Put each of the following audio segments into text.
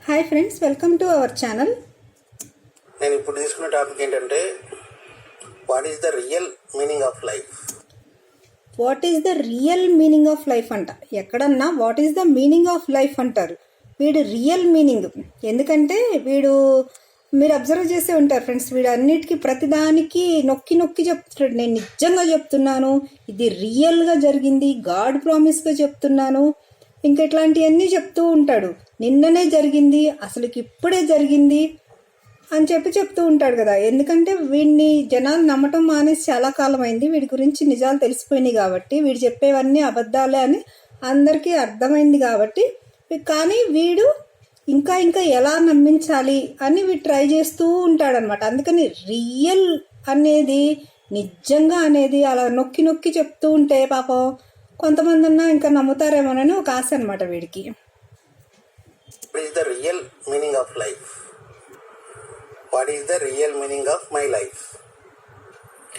Hi friends, welcome to our channel. నేను ఇప్పుడు తీసుకున్న టాపిక్ ఏంటంటే what is the real meaning of life. What is the real meaning of life అంట. ఎక్కడన్నా what is the meaning of life అంటారు. వీడు real meaning, ఎందుకంటే మీరు అబ్జర్వ్ చేసే ఉంటారు ఫ్రెండ్స్, వీడు అన్నిటికీ ప్రతిదానికి నొక్కి నొక్కి చెప్తున్నాడు. నేను నిజంగా చెప్తున్నాను, ఇది రియల్గా జరిగింది, గాడ్ ప్రామిస్గా చెప్తున్నాను, ఇంకా ఇట్లాంటివన్నీ చెప్తూ ఉంటాడు. నిన్ననే జరిగింది, అసలుకి ఇప్పుడే జరిగింది అని చెప్తూ ఉంటాడు కదా. ఎందుకంటే వీడిని జనాలు నమ్మటం మానేసి చాలా కాలం అయింది. వీడి గురించి నిజాలు తెలిసిపోయినాయి కాబట్టి, వీడు చెప్పేవన్నీ అబద్ధాలే అని అందరికీ అర్థమైంది కాబట్టి, కానీ వీడు ఇంకా ఎలా నమ్మించాలి అని వీడు ట్రై చేస్తూ ఉంటాడనమాట. అందుకని రియల్ అనేది, నిజంగా అనేది అలా నొక్కి నొక్కి చెప్తూ ఉంటే పాపం కొంతమంది అన్నా ఇంకా నమ్ముతారేమోనని ఒక ఆశ అనమాట వీడికి. What is the real meaning of life, what is the real meaning of my life,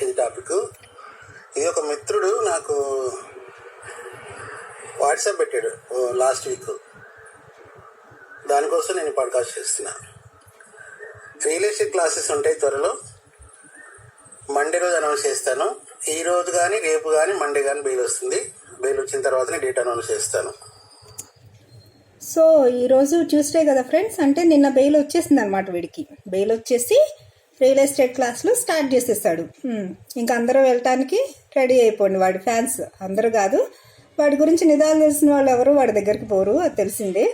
ఇది టాపిక్. ఇది ఒక మిత్రుడు నాకు వాట్సాప్ పెట్టాడు లాస్ట్ వీక్. దానికోసం నేను పాడ్కాస్ట్ చేస్తున్నా. రియల్ ఎస్టేట్ క్లాసెస్ ఉంటాయి త్వరలో. మండే రోజు అనౌన్స్ చేస్తాను. ఈ రోజు కానీ రేపు కానీ మండే కానీ బెయిల్ వస్తుంది. బెయిల్ వచ్చిన తర్వాతనే డేట్ అనౌన్స్ చేస్తాను. సో ఈరోజు ట్యూస్డే కదా ఫ్రెండ్స్, అంటే నిన్న బెయిల్ వచ్చేసింది అనమాట. వీడికి బెయిల్ వచ్చేసి రియల్ ఎస్టేట్ క్లాస్లో స్టార్ట్ చేసేసాడు. ఇంకా అందరూ వెళ్ళటానికి రెడీ అయిపోండి. వాడి ఫ్యాన్స్ అందరూ కాదు, వాడి గురించి నిదాలు తెలిసిన వాళ్ళు ఎవరు వాడి దగ్గరికి పోరు, అది తెలిసిందే.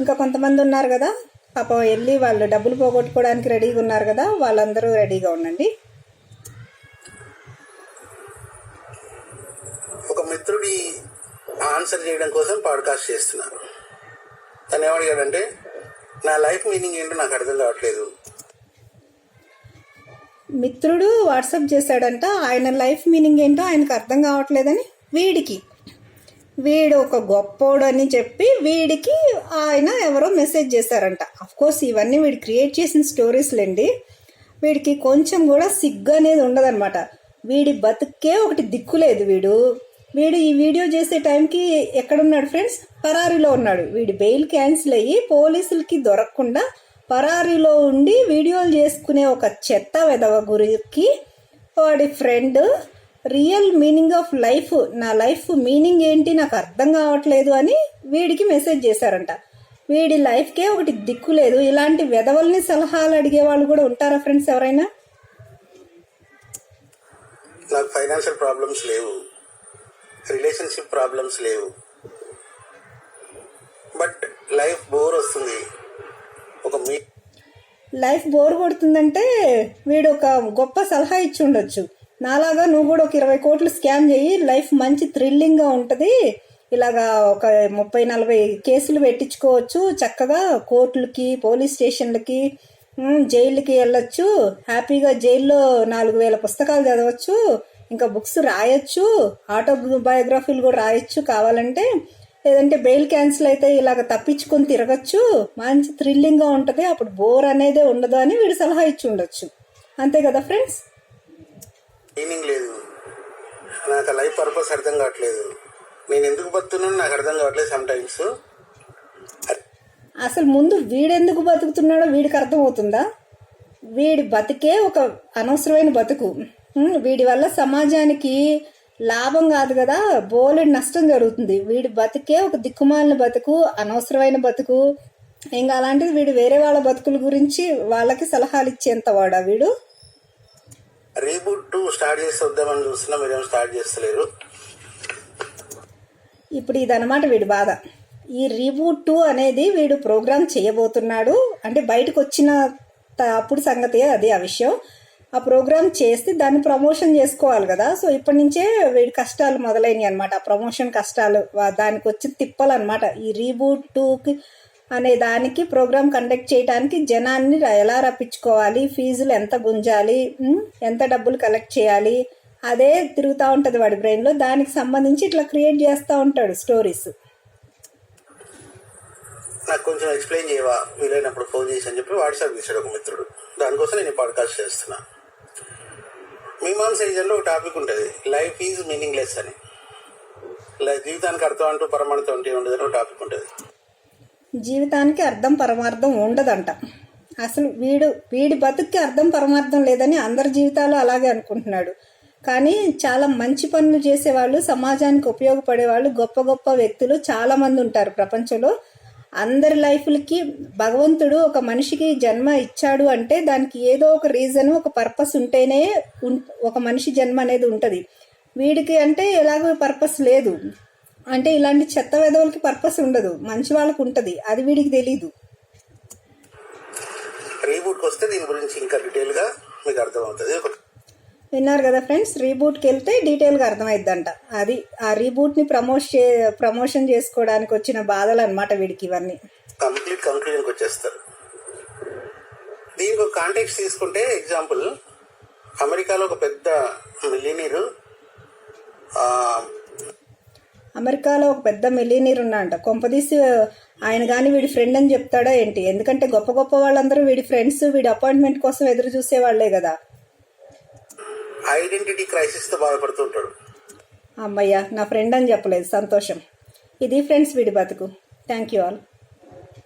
ఇంకా కొంతమంది ఉన్నారు కదా పాపం, వెళ్ళి వాళ్ళు డబ్బులు పోగొట్టుకోవడానికి రెడీగా ఉన్నారు కదా, వాళ్ళందరూ రెడీగా ఉండండి. ఒక మిత్రుడి ఆన్సర్ చేయడం కోసం పాడ్కాస్ట్ చేస్తున్నారు. తను ఏమడిగాడంటే, నా లైఫ్ మీనింగ్ ఏంటో నాకు అర్థం కావట్లేదు. మిత్రుడు వాట్సాప్ చేశాడంట, ఆయన లైఫ్ మీనింగ్ ఏంటో ఆయనకు అర్థం కావట్లేదని వీడు ఒక గొప్పోడు అని చెప్పి వీడికి ఆయన ఎవరో మెసేజ్ చేశారంట. అఫ్కోర్స్ ఇవన్నీ వీడు క్రియేట్ చేసిన స్టోరీస్లేండి. వీడికి కొంచెం కూడా సిగ్గు అనేది ఉండదన్నమాట. వీడి బతుకే ఒకటి దిక్కులేదు. వీడు ఈ వీడియో చేసే టైంకి ఎక్కడున్నాడు ఫ్రెండ్స్? పరారీలో ఉన్నాడు. వీడి బెయిల్ క్యాన్సిల్ అయ్యి పోలీసులకి దొరకకుండా పరారీలో ఉండి వీడియోలు చేసుకునే ఒక చెత్త వెధవ గురికి వాడి friend real meaning of life, నా లైఫ్ మీనింగ్ ఏంటి నాకు అర్థం కావట్లేదు అని వీడికి మెసేజ్ చేశారంట. వీడి లైఫ్కే ఒకటి దిక్కు లేదు. ఇలాంటి వెధవల్ని సలహాలు అడిగే వాళ్ళు కూడా ఉంటారా ఫ్రెండ్స్ ఎవరైనా? నాకు ఫైనాన్షియల్ ప్రాబ్లమ్స్ లేవు, రిలేషన్షిప్ ప్రాబ్లమ్స్ లేవు, బట్ లైఫ్ బోర్ వస్తుంది. లైఫ్ బోర్ కొడుతుందంటే వీడు ఒక గొప్ప సలహా ఇచ్చి ఉండొచ్చు. నాలాగా నువ్వు కూడా ఒక 20 కోట్లు స్కామ్ చేయి, లైఫ్ మంచి థ్రిల్లింగ్గా ఉంటుంది, ఇలాగా ఒక 30-40 కేసులు పెట్టించుకోవచ్చు, చక్కగా కోర్టులకి పోలీస్ స్టేషన్లకి జైలుకి వెళ్ళొచ్చు, హ్యాపీగా జైల్లో 4000 పుస్తకాలు చదవచ్చు, ఇంకా బుక్స్ రాయొచ్చు, ఆటోబయోగ్రఫీలు కూడా రాయొచ్చు కావాలంటే, లేదంటే బెయిల్ క్యాన్సిల్ అయితే ఇలాగ తప్పించుకొని తిరగచ్చు, మంచి థ్రిల్లింగ్గా ఉంటుంది, అప్పుడు బోర్ అనేదే ఉండదు అని వీడు సలహా ఇచ్చి ఉండొచ్చు. అంతే కదా ఫ్రెండ్స్? మీనింగ్ లేదు, నాకు లైఫ్ పర్పస్ అర్థం కావట్లేదు, నేను ఎందుకు బతుకుతున్నాను నాకు అర్థం కావట్లేదు సమ్ టైమ్స్. అసలు ముందు వీడెందుకు బతుకుతున్నాడో వీడికి అర్థమవుతుందా? వీడి బతికే ఒక అనవసరమైన బతుకు. వీడి వల్ల సమాజానికి లాభం కాదు కదా, బోలెడు నష్టం జరుగుతుంది. వీడి బతికే ఒక దిక్కుమాలిన బతుకు, అనవసరమైన బతుకు. ఇంకా అలాంటిది వీడు వేరే వాళ్ళ బతుకుల గురించి వాళ్ళకి సలహాలు ఇచ్చేంత వాడా వీడు? రీబూట్ 2 స్టార్ట్ చేసి వద్దామని చూస్తున్నా, మీరేం స్టార్ట్ చేస్తలేరు. ఇప్పుడు ఇదన్నమాట వీడి బాధ. ఈ రీబూట్ 2 అనేది వీడు ప్రోగ్రామ్ చేయబోతున్నాడు. అంటే బయటకు వచ్చిన అప్పుడు సంగతి అది, ఆ విషయం. ఆ ప్రోగ్రామ్ చేస్తే దాన్ని ప్రమోషన్ చేసుకోవాలి కదా. సో ఇప్పటి నుంచే వీడి కష్టాలు మొదలైనవి అనమాట. ఆ ప్రమోషన్ కష్టాలు, దానికి వచ్చి తిప్పలు అనమాట. ఈ రీబూట్ 2 అనే దానికి ప్రోగ్రామ్ కండక్ట్ చేయడానికి జనాన్ని ఎలా రప్పించుకోవాలి, ఫీజులు ఎంత గుంజాలి, ఎంత డబ్బులు కలెక్ట్ చేయాలి, అదే తిరుగుతూ ఉంటుంది వాడి బ్రెయిన్లో. దానికి సంబంధించి ఇట్లా క్రియేట్ చేస్తూ ఉంటాడు స్టోరీస్. నాకు కొంచెం ఎక్స్ప్లెయిన్ చేయవా, వీలైనప్పుడు ఫోన్ చేసి అని చెప్పి వాట్సాప్ చేశాడు ఒక మిత్రుడు. దానికోసం నేను పాడ్కాస్ట్ చేస్తున్నా. మీమాంస రీజన్లో ఒక టాపిక్ ఉంటుంది, లైఫ్ ఈజ్ మీనింగ్లెస్ అని. జీవితానికి అర్థం అంటూ పరమాణితం అంటే ఉండదని ఒక టాపిక్ ఉంటుంది. జీవితానికి అర్థం పరమార్థం ఉండదంట. అసలు వీడి బతుక్కి అర్థం పరమార్థం లేదని అందరి జీవితాలు అలాగే అనుకుంటున్నాడు. కానీ చాలా మంచి పనులు చేసేవాళ్ళు, సమాజానికి ఉపయోగపడేవాళ్ళు, గొప్ప గొప్ప వ్యక్తులు చాలామంది ఉంటారు ప్రపంచంలో. అందరి లైఫ్లకి భగవంతుడు ఒక మనిషికి జన్మ ఇచ్చాడు అంటే దానికి ఏదో ఒక రీజన్, ఒక పర్పస్ ఉంటేనే ఒక మనిషి జన్మ అనేది ఉంటుంది. వీడికి అంటే ఎలాగో పర్పస్ లేదు. అంటే ఇలాంటి చెత్త వెధవులకి పర్పస్ ఉండదు, మంచి వాళ్ళకి ఉంటుంది. అది వీడికి తెలీదు. రీబూట్కి వస్తే దీని గురించి ఇంకా డీటెయిల్గా మీకు అర్థమవుతుంది. విన్నారు కదా ఫ్రెండ్స్, రీబూట్కి వెళ్తే డీటెయిల్గా అర్థమైద్దంట. అది ఆ రీబూట్ని ప్రమోషన్ చేసుకోవడానికి వచ్చిన బాధలు అనమాట వీడికి ఇవన్నీ. కంప్లీట్ కంక్లూజన్కి వచ్చేస్తారు. దీనికి ఒక కాంటెక్స్ట్ తీసుకుంటే, ఎగ్జాంపుల్, అమెరికాలో ఒక పెద్ద మిలియనీరు ఉన్నాడంట. కొంపదీసి ఆయన కానీ వీడి ఫ్రెండ్ అని చెప్తాడా ఏంటి? ఎందుకంటే గొప్ప గొప్ప వాళ్ళందరూ వీడి ఫ్రెండ్స్, వీడి అపాయింట్మెంట్ కోసం ఎదురు చూసే వాళ్లే కదా. ఐడెంటిటీ క్రైసిస్తో బాధపడుతుంటాడు. అమ్మయ్య, నా ఫ్రెండ్ అని చెప్పలేదు, సంతోషం. ఇది ఫ్రెండ్స్ వీడి బతుకు. Thank you all.